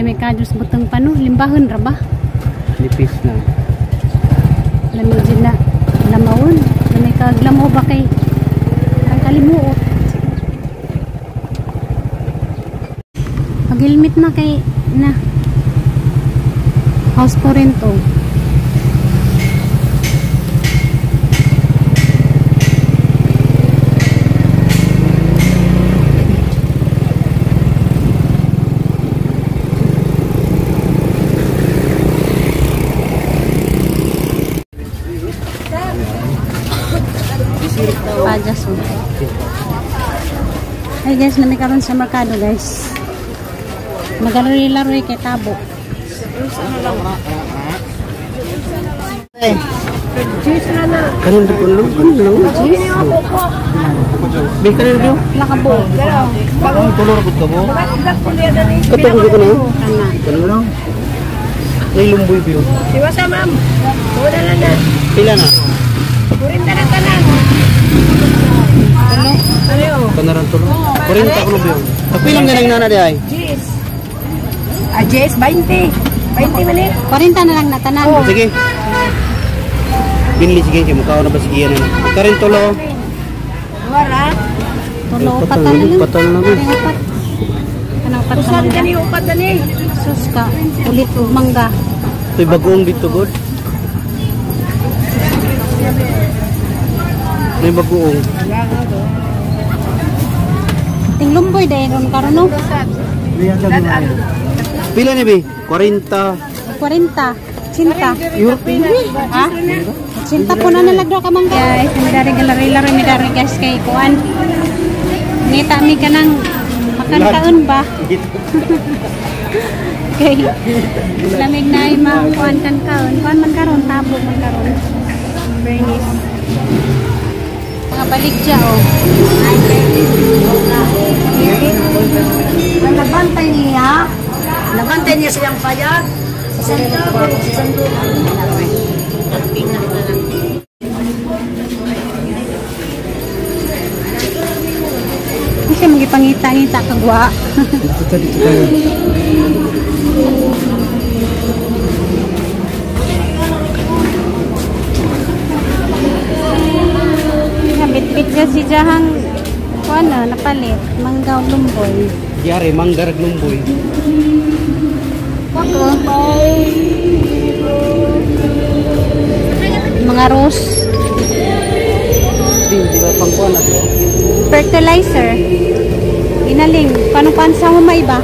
Lami kados butang pano, limbahon ra ba? Nipis na. Lami din na lamawon. Lami kaglamaw ba kay ang kalimuot. Pag-helmet na kay na house for rent o. Pajas o. Ay guys, nami karon sa merkado guys. Magalari-lari kay tabo. Cheese na na. Kanon di ko lang. Cheese. May kanon di ko? Lakabo. Ang tulor ko ka mo? Katong di ko na? Kanon lang. May lumboy biyo. Siwasa ma'am. Wala na na. Pila na? Kurin na tanan. Ano? Kanaran tulor. Kurin ta ko biyo. Kapilang ganang nana di ay? Cheese. Jess, 20. 20 man eh. 40 na lang na tanan. Oh. Sige. Binli sige kay mukha na ba sige yan. Karin tulo. Wala. Tulo upat na lang. Patol na ba? Upat. Kanang upat Usan gani upat gani. Sus ka. Ulit ug mangga. Ito'y bagoong dito god. May bagoong. Tinglumboy dahil ron karon no. Pila ni bi? 40. 40. Cinta. Ha? Cinta po na nalagdo ka mangga. Guys, midari galari-lari midari guys kay kuan. Ngita mi kanang makan kaon ba? Kay lamig na ay makuan kan kaon. Kuan man karon tabo man karon. Bernis. Mga baligya oh. Ang nabantay niya. Nabantay niya siyang payat. Hindi siya magipangita-ngita kagwa. Dito tayo. Bit-bit ka si Jahang kuan na napalit. Manggaw lumboy. Yari manggar lumboy. Wako. Mga rose. Di ba pang kuan na to? Fertilizer. Inaling. Paano pansa mo maiba?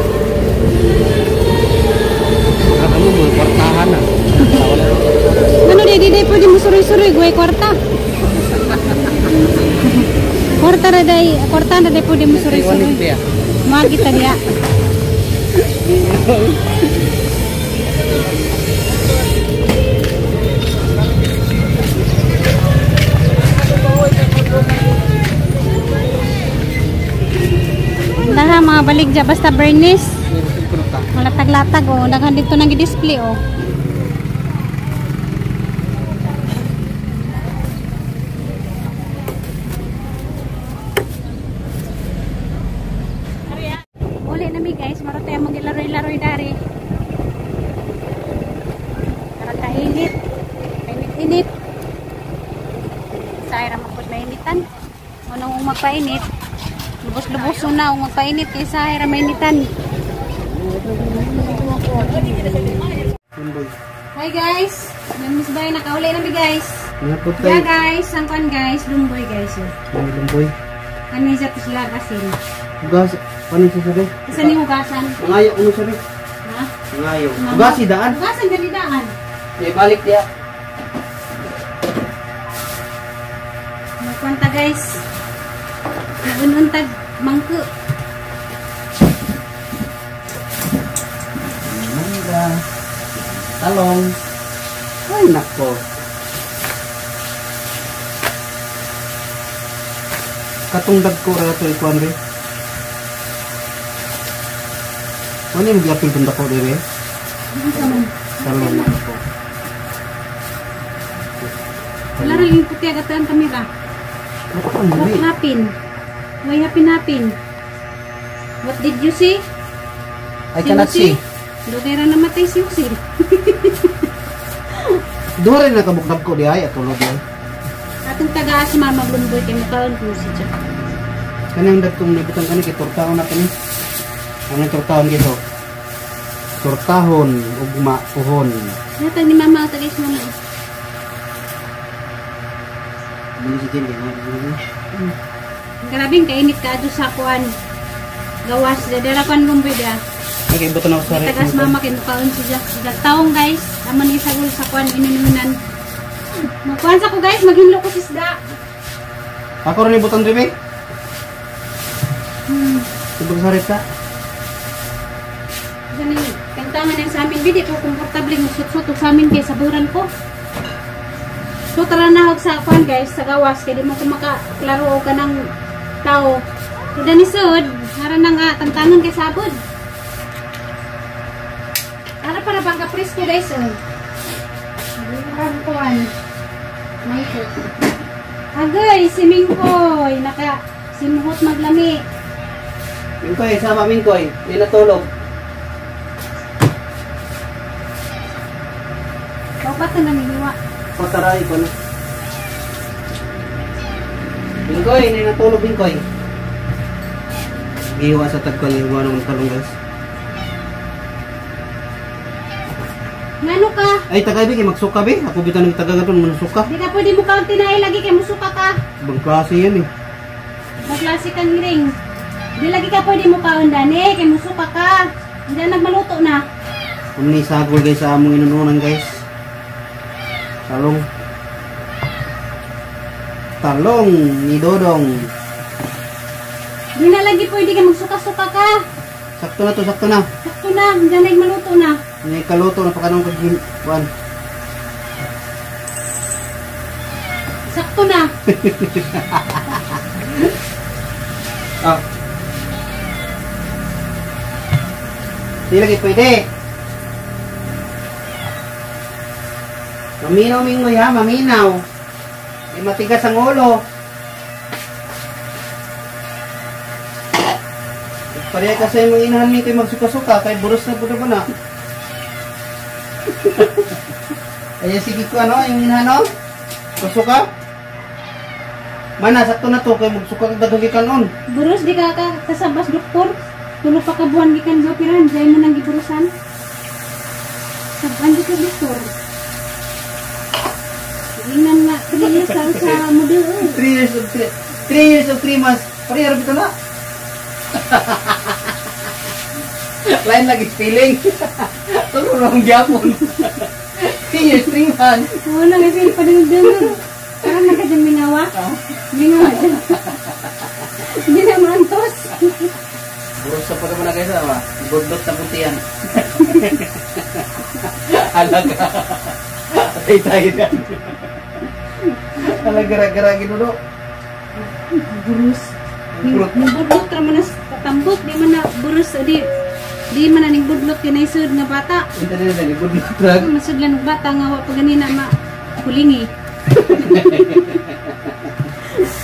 Ano mo mga kwartahan na. Ano di pwede mo suroy-suroy. Guay kwarta. Kwarta na day pwede mo suroy-suroy. Mga kita niya. Nah, mga baligya basta bernis. Malatag-latag oh, daghan dito nang i-display oh. Uli nami guys, maro tayo mag-ilaroy-laroy dari. Karang kainit. Kainit-init. Sa ira mapod mainitan. Manong magpainit. Lubos-lubos na kung magpainit kaysa hira mainitan. Hi guys! Namis ba yung nakauli namin guys? Yeah guys, sangkan guys, lumboy guys. Lumboy. Ano yung satos lagasin? Gas, ano siya sabi? Isa ni hugasan? Ngayo, ano sabi? Ha? Ngayo. Ugasi daan? Hugasan gali daan. Balik dia. Magkwanta guys. Nagununtag mangko. Mangga. Talong. Ay, nako. Katungdag ko rin ito ikuan rin. Ano yung gaping tunda ko rin? Talong. Wala rin yung puti agad ang kamera. What happened? Why happened? What did you see? I cannot see. Dugay ra namatay si Usil. Duha rin nakabukdab ko di ay atulog yan. Atong taga sa mama Blumboy kay makaon ko si Jack. Kanang datong nabutang kani kay tortahon na kani. Ano tortahon gito? Tortahon ugma pohon. Nata ni mama taga sa mama. Bili si Jin na. Grabing kainit ka adto sa kuan. Gawas dara kan Blumboy dia. Okay, buto na ako sa Tagas mama kay makaon si Jack. Taong guys, amon isagol sa kuan inununan. Magkuan sa ko guys, maghinlo ko sisda. Ako rin ibutang dribe. Tubog sa rita. Gani, kantangan yang sa amin bidi ko komportable mo sut-sut sa amin kay saburan ko. So tara na hog sa kuan guys, sa gawas kay di mo ko makaklaro ka ng tao. Ida ni sud, hara nang tantangan kay sabod. Ara para bang kapresko guys oh. Ang kuan. May ko. Agay, si Mingkoy, naka simuhot maglami. Mingkoy, sama Mingkoy. Hindi natulog. Kaupat na naniwa. Pataray ko na. Mingkoy, hindi natulog Mingkoy. Giwa sa tagkol yung mga ng talong guys. Ngano ka? Ay, tagay kay magsuka be. Ako bitan ng tagagaton mo suka. Di ka pwede mo kaunti na lagi kay musuka ka. Ibang klase yan eh. Maglasi kang hiring. Di lagi ka pwede mo kaundan kay musuka ka. Hindi na nagmaluto na. Umni sagol guys sa among inununan guys. Talong. Talong ni Dodong. Di na lagi pwede kay magsuka-suka ka. Sakto na to, sakto na. Sakto na, hindi na nagmaluto na. Ini kaluto na pakanong kagin. Sakto na. Ah. Di lagi pwede. Maminaw Minggoy ha, maminaw. Di matigas ang ulo. Pareha kasi yung inahan nito yung magsuka-suka kay buros na po na. Ay sige ko ano, yung inahan no? Suka? Mana, sakto na to kay magsuka kag daghang kanon. Buros di ka kasabas doktor. Tulo pa ka buwan gikan sa operan, jay mo nang giburusan. Saban di ka doktor. Ingnan nga, 3 years sa model. 3 years of 3 months. Pareha rin ito na. Lain lagi spelling. Tulong gyapon. 3 years 3 months. Wala nga feel pa dungdung. Parang nagkadyan minawa. Minawa dyan. Hindi na mantos. Buros sa pagkaman na kayo sa budlot na putihan. Alaga. Atay tayo na. Alaga gara-gara ginudo. Burus. Budlot ra man katambok di man na burus di man na ning budlot kinay sud nga bata. Ito na dali budlot drag. Masud lang bata nga wa pa ganina ma kulingi.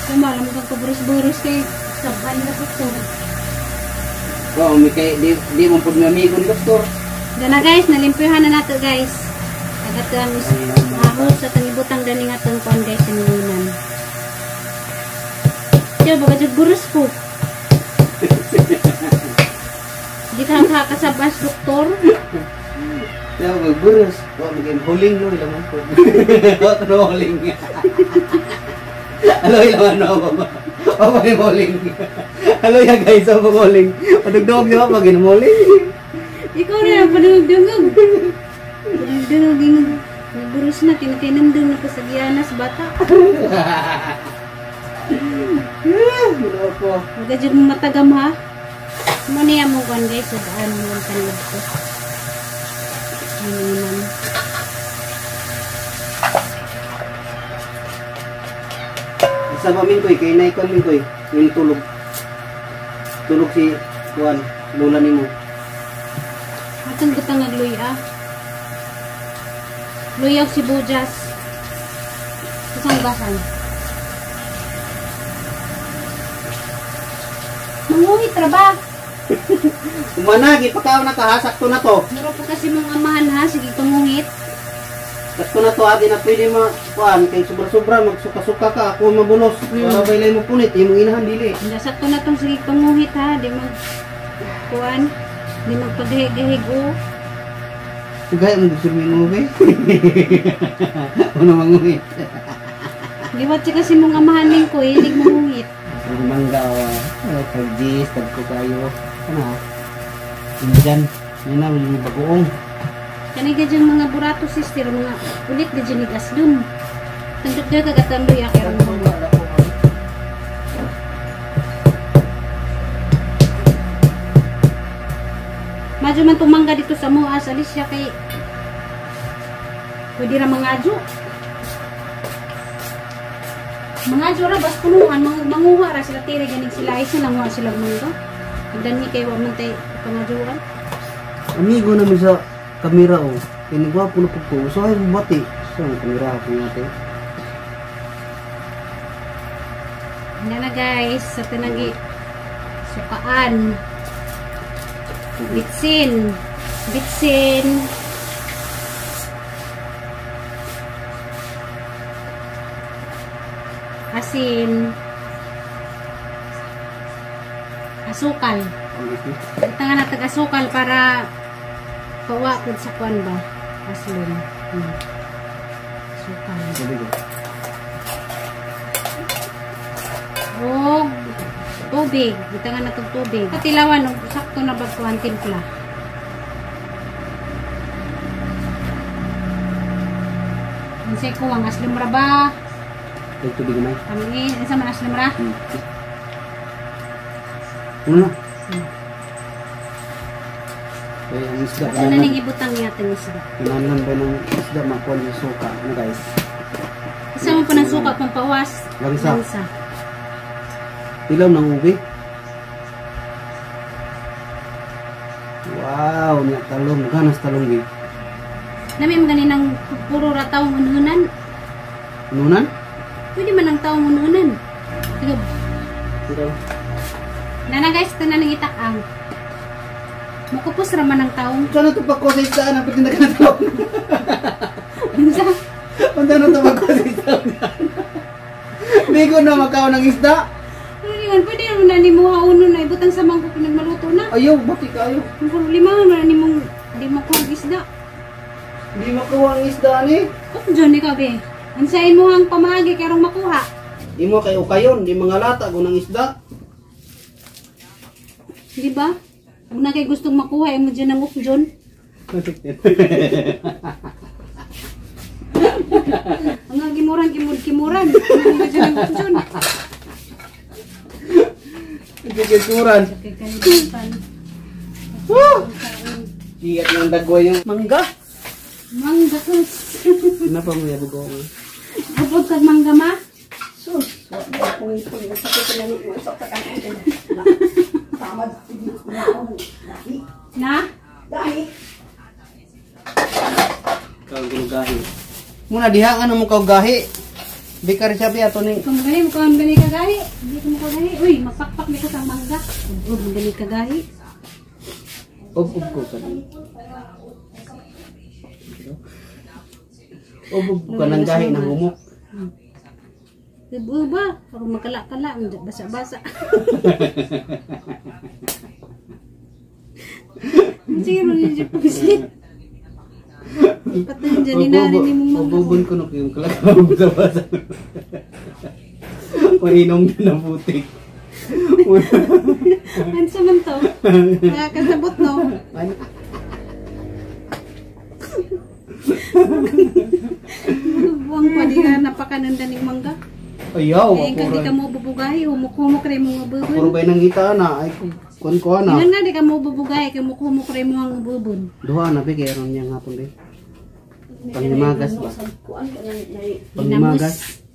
Kumalam ka burus-burus kay saban na doktor. Wow, may kay di mo pud mi amigo ni doktor. Dana guys, nalimpyuhan na nato guys. Agad ang ahos sa tangibutang dani nga tong kon guys ang lunan. Diyo, baga dyan burus po. Di ka kasabas, doktor. Diyo, burus. Wah, maging huling lo, ilaman po. Ito na huling. Alo, ilaman na ako. O, maging huling. Alo, ya guys, o, maging huling. Padugdog niyo, maging huling. Ikaw na, padugdugog. Padugdugog, burus na, tinatinamdum na sa giyanas, bata. Huwag dyan mo matagam ha. Maniya mo kan guys. So daan mo ang kanilad ko. Ayan. Isa ba Mingkoy? Kaya naikon Mingkoy. Yung tulog. Tulog si Juan. Lola ni mo. Atang gutang nagluy ah. Luyaw si Bujas. Isang basan. Manguhit ra ba? Kumana, gipakaw na ka ha, sakto na to. Mura po kasi mong amahan ha, sige tungungit. Sakto na to, adi na pwede kuan kay sobra-sobra, magsuka-suka ka, ako mabulos. Para bailay mo punit, imong inahan dili. Hindi, sakto na tong sige tungungit ha, di mag, kuan, di magpagahig-gahig o. Gaya mo gusto mo okay? Ano manguhit? Liwat siya kasi mong amahan ning ko, hilig mangungit. Ang mangga, pag-dis, tagko kayo. Ano ha? Indian, yun na, yung bagoong. Kaniga dyan mga burato sister, mga ulit na dyan igas dun. Tandok dyan kagatandoy akirang mga. Madyo man tumangga dito sa mga asalis siya kay pwede ra mga adyo. Mga adyo ra, bas punuan, manguha ra sila tira ganing sila isa nanguha sila mga. Pagdani kayo wamantay pangadyoan. Amigo naman sa kamera o. Pinigwapo na po. So ay bumati. So ang kamera ako natin. Yan na guys, sa tinagi sukaan. Bitsin. Bitsin. Asin. Asukal. Ito nga natag asukal para pawakod sa kwan ba? Aslon. Asukal. O tubig. Ito nga natag tubig. Patilawan, sakto na bagkuhan timpla. Insay ko ang aslom ra ba? Tubig na. Kami, isa man aslom ra? Ano? Kaya ang isda. Ano nang ibutang yata ng isda? Kinanan ba ng isda makuha yung suka? Ano guys? Isa mo po ng suka pampawas. Langsa. Ilaw ng ubi. Wow, niya talong. Ganas talong di. Nami mo ganinang puro rataw ununan. Ununan? Pwede man ang taong ununan. Sige. Ito. Nana guys, ito na nang itakang. Makupos raman ang taong. Saan na ito pagko sa isdaan? Ang patinda ka na talong. Unsa? Saan na ito pagko sa isdaan? Hindi ko na makaw ng isda. Pwede naman na ni mo hauno na ibutang sa mangko pinagmaluto na. Ayaw, bati kayo. Ang problema na ni mong di mo kuha isda. Hindi makuha ang isda ni. Kung dyan ikaw be, ansayin mo ang pamahagi karong makuha. Di mo kayo kayon, di mga lata ng isda. Di ba? Kung na kayo gustong makuha, mo dyan ang ukjon. Ang nga kimuran. Ang nga dyan ang ukjon. Kikisuran. Kikalimutan. Iyak ng dagway yung Mangga. Mangga sus. Kenapa mo yabu ko? Kapag kag mangga ma? Sus. Wala ko yung puli. Sakit na ni mo. Sakit ka na. Tamad. Na? Dahi. Kau gahi. Muna diha ano mo kau gahi. Di ka rin sabi ato ni. Kung gani mo kung gani kagahi. Hindi ko mo kagahi. Uy, mapakpak nito sa mangga. Ug gani kagahi. Ub ko ka. Ub ka nang gahi ng humok. Diba ba? Kung magkala-kala, basa-basa. Sige mo rin siya pusit. Pati dyan, inarin ni mong mga. Ububon ko na yung kalakawag sa basa. Mainom ka na putik. Ano sa man to? Nakakasabot, no? Buwang pa di na napakananda ni mangga. Ayaw, Eh, kung di ka mo bubugahi, humuk-humuk rin mo nga puro bubon. bay nang kita na. Ay, kuan na. Ilan nga di ka mo bubugahi, kaya humuk-humuk rin mo nga bubon. Duha na, bigay ron niya nga po rin. Panglimagas ba? Kuan ka na. Panglimagas.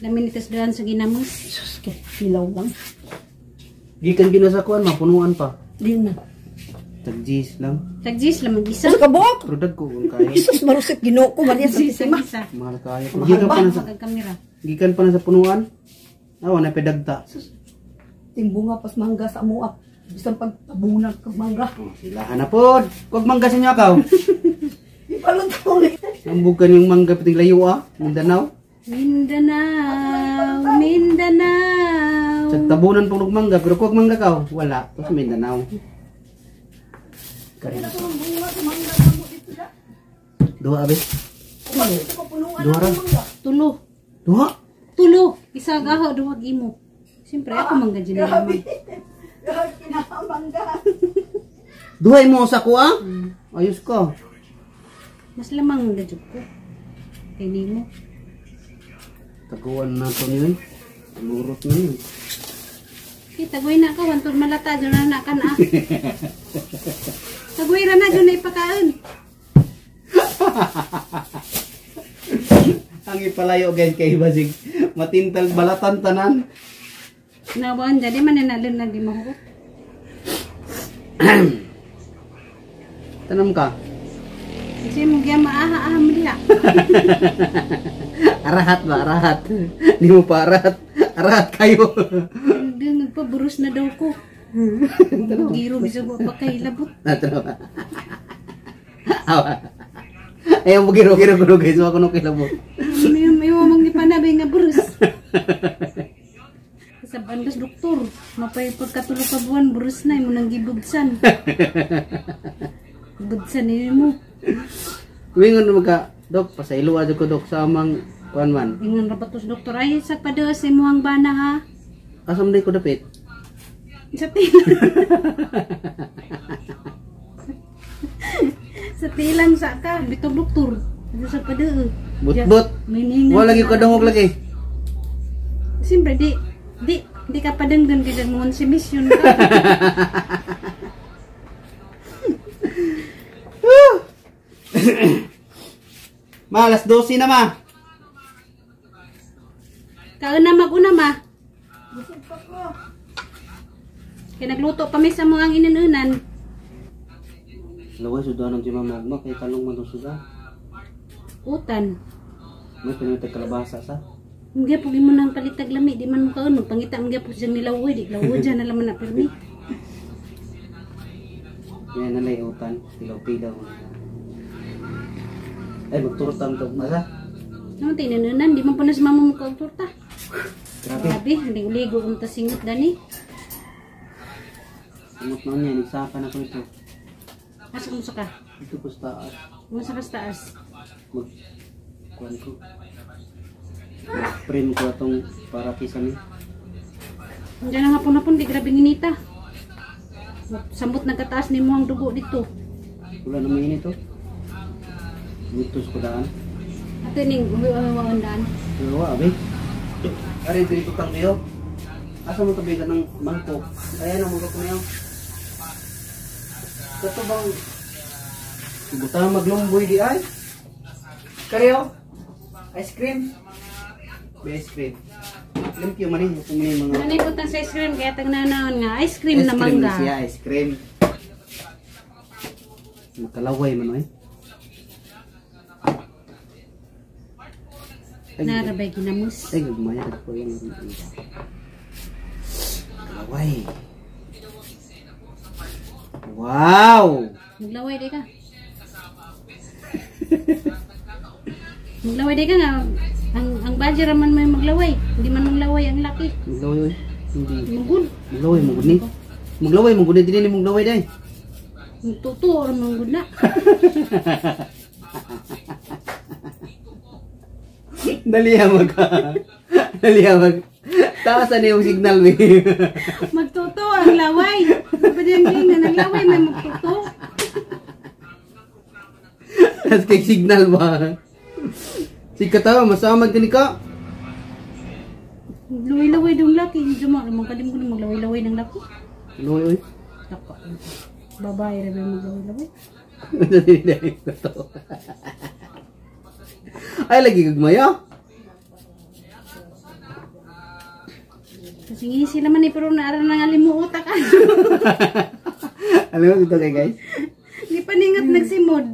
Laminitas doon sa ginamos. Sus. Hilaw lang. Gikan ginasakuan, mapunuan pa. Di na. Tagjis lang. Tagjis lang mag-isa. Sa kabok. Pero dag ko kung kaya. Jesus marusit ginoo ko. Maria sa Tagjis sistema. isa. Mahal kaya. Mahal Gikan ba? pa na sa Magkamera. gikan pa na sa punuan. Awa na pedagta. Timbunga pas mangga sa muak. Bisan pagtabunan kag mangga. Oh, sila na po. Huwag mangga sa inyo akaw. Ipalot ko ulit. Nambugan yung mangga piting layo Mindanao. Mindanao, Mindanao. Sa tabunan pong mangga, pero huwag mangga ka. Wala. Ito sa Mindanao. Karin. Dua, abe. Dua ra. Tulo. Dua. Tulo. Isa gaho, duwag imo. Siyempre, ako mangga dyan naman. Kinamangga. Duhay mo sa kuha? Ayos ka. Mas lamang nga dyan ko. Kaya mo. Taguan na ito niyo. Murot na yun. Tagoy na ka, wantod malata, dyan na ka na. Tagoy ra na, dyan na ipakaon. Ang ipalayo guys kay Basig. Matintal balatan tanan. Nawaan, jadi man nanalun na di mahukot. Tanam ka. Kasi mo kaya maaha-aha mula. Arahat ba? Arahat. Di mo pa arahat. Arahat kayo. Doon nagpaburus na daw ko. Giro, bisa ko pa kay labot. Tanam. Awa. Ayaw mo giro guys. Wako nung kilabot. May mamang ipanabay nga burus. Sa bandas doktor, mapay pagkatulo ka buwan, burus na, mo nang gibudsan. Budsan ini mo. Wingon na magka, Dok, pasailu aja ko Dok sa amang kuan man. Ingon rapatos doktor, ay sa pada sa imuhang bana ha. Asam day ko dapit. Sa tilang. Sa tilang sa ka, bitong doktor. Ano sa pada. But. Wala lagi ko dangog lagi. Siyempre, di ka padanggan ka dyan si mission ka. Ma, alas 12 na ma. Kaon na mag-una ma. Kaya nagluto pa may sa mga inanunan. Laway, sudah ng Jimama mo. Kaya talong man itong sudah. Utan. May pinatag kalabasa sa. Hindi po mo nang palitag lami. Di man mo kaon. Pangita mo po siyang nilawoy. Di lawoy dyan na laman na permi. Yan na layutan. Pilaw-pilaw. Ay, magturot ang tog masa. Naman tayo inanunan. Di man po na si mama mo kaugturta. Grabe. Grabe. Ligo kong tasingot dani. Amot na niya. Nagsakan ako ito. Asa kung saka? Ito po sa taas. Kung saka sa taas. Kuhan ko. Print ko itong para kisan niya. Diyan na hapon-hapon. Di grabe nginita. Sambot nagkataas ni mo ang dugo dito. Wala naman yun ito. Mitos ko daan. Ate ning uwi-uwi-uwandaan. Pero abi. Ari dito kang kayo. Asa mo tabigan ng mangkok? Ayan ang mangkok na yun. Kato bang butang maglumboy di ay? Karyo? Ice cream? Ice cream. Limpyo man yun. Kung may mga... Ano yung sa ice cream? Kaya tagnanaon nga. Ice cream na mangga. Ice cream siya, ice cream. Makalaway man eh. Narabay ginamos. Ay, gagmaya ko yung kalaway. Wow! Maglaway di ka. Maglaway di ka nga. Ang badger man may maglaway. Hindi man maglaway ang laki. Maglaway, hindi. Mugul. Maglaway, magud ni. Maglaway, magud ni. Dili ni maglaway day. Tuto or mugul na. Dalihamag ka. Dalihamag. Taasan na yung signal, we. Magtuto ang laway. Pwede ang king na naglaway may magtuto. Tapos kay signal ba? Si katawa, masamag ka ni ka. Laway-laway ng laki. Juma, magkalim ko na maglaway-laway ng laki. Luoy, oy. Tako. Babae rin may maglaway-laway. Ay, lagi gagmaya. Kasi ngisi naman eh, pero naaral na nga limuutak ka. Alam mo dito kay guys? Hindi pa ningat nagsimod.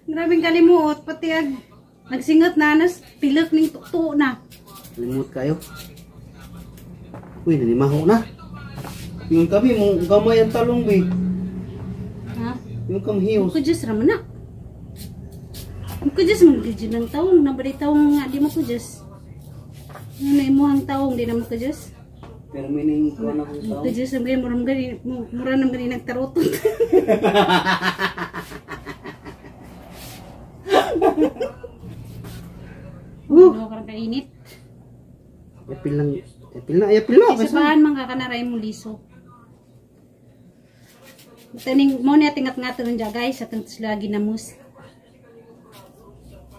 Grabing kalimuot, pati nagsingot na, anas, pilot ning tukto na. Limot kayo. Uy, nanimaho na. Yung kami, mong gamay ang talong, be. Ha? Yung kang hiyos. Kudyas raman na. Kudyas mo kudyas ng taong. Nabali taong nga, di mo kudyas. Ano imuhang taong, di na mo kudyas. Pero may nangikuan akong tao. Kudyas naman kayo, mura naman gani nagtarotot. Ano ka kainit? Yapil lang. Yapil na. Sa bahan man kakanaray mo liso. Taning mo ni ating ngat ron dya guys, atong lagi na mus.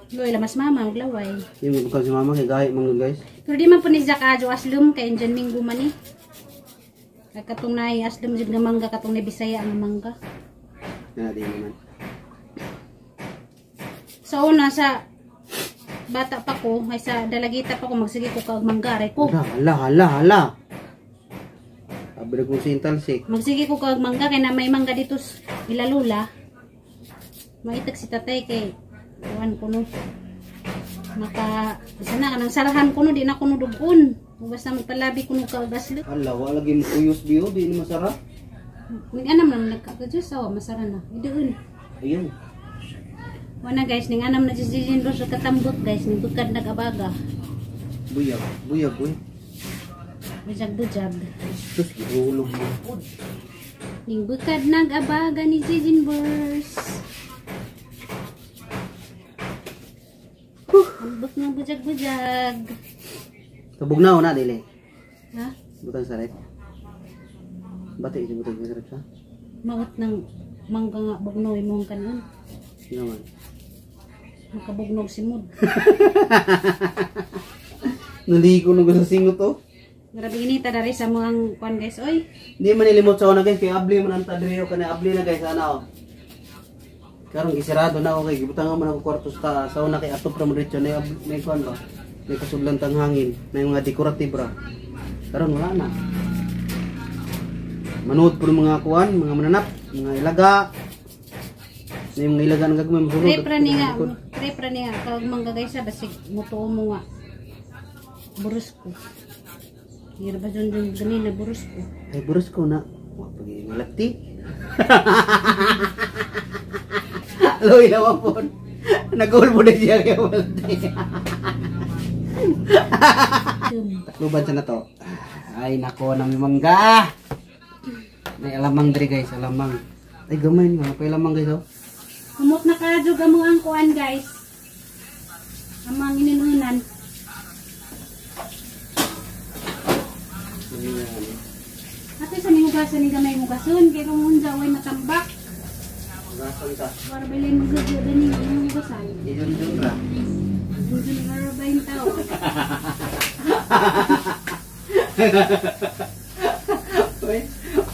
Loy lamas mama maglaway. Yung magbukas si mama kay gahi mga guys. Pero di man po ni Jack adyo aslum kay dyan minggu man eh. Katong na aslum jud nga mangga katong ni Bisaya ang mangga. Na di naman. So una sa bata pa ko, may sa dalagita pa ko magsige ko kag manggaray ko. Hala. Abra kong sintalsik. Magsige ko kag mangga kay na may mangga dito ilalula. Maitak si tatay kay kuan kuno. Maka isa na kanang sarahan kuno di na kuno dugon. Basta magpalabi kuno kag gaslo. Hala, wala lagi mo kuyos biyo, di ni masarap. Ning anam nang nagkakadyo sawa masara na. Idoon. Ayun. Wana guys, ning anam na jijin ro sa katambot guys, ning bukad nagabaga. Buyag, boy. Bujag-bujag. Terus gihulog mo. Ning bukad nagabaga ni Jijin Burs. Ambot ng bujag-bujag. Kabugnaw na dili. Ha? Butang saret. Bati si butang saret sa. Maot ng mangga nga bugnoy mong kanon. Naman. Makabugnog si Mud. Naligo na sa singot to. Grabe inita dari sa mga kuan guys, oy. Di man nilimot sa una guys, kay abli man ang tadriyo kana abli na guys ana oh. Karon gisirado na ako kay gibutangan man ako kwarto sa una kay atop ra mo diretso na may kuan ba. May kasudlan tang hangin, may mga decorative ra. Karon wala na. Manood po ng mga kuan, mga mananap, mga ilaga. May mga ilaga ng gagmay masulod. Trip ra niya kag mangga guys sa basig mutuo mo nga. Burus ko. Hira ba dyan ganina burus ko? Ay burus ko na. Wag pagi ngalati. Loy naman po. Nag-goal mo na siya kaya walti. Takluban siya na to. Ay nako na may mangga. May alamang diri guys, alamang. Ay gamay niyo, may alamang guys oh. Umot na kadyo mo ang kuan guys. Amang ininunan. Ate sa ni hugasan ni gamay hugason kay kung unsa way matambak. Hugasan ka. Para bilay mo gud din yung hugasan. Ijun-jun ra. Dun para ba yung tao.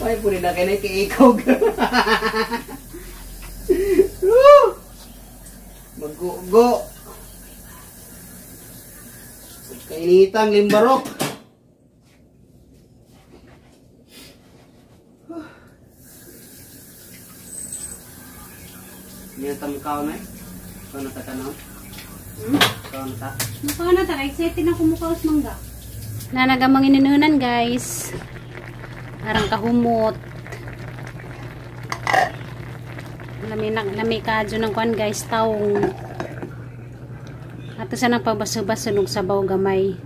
Oy, puri na kay ikog. Maggugo. Kainitang limbarok. Niya tamkaw na. Kau na tatanaw. Kau na ta. Mukha na ta excited na kumukaos mangga. Na nagamang ininunan guys. Arang kahumot. Lami kadyo ng kuan guys taong. Ato sa nang pagbaso-baso ng sabaw gamay.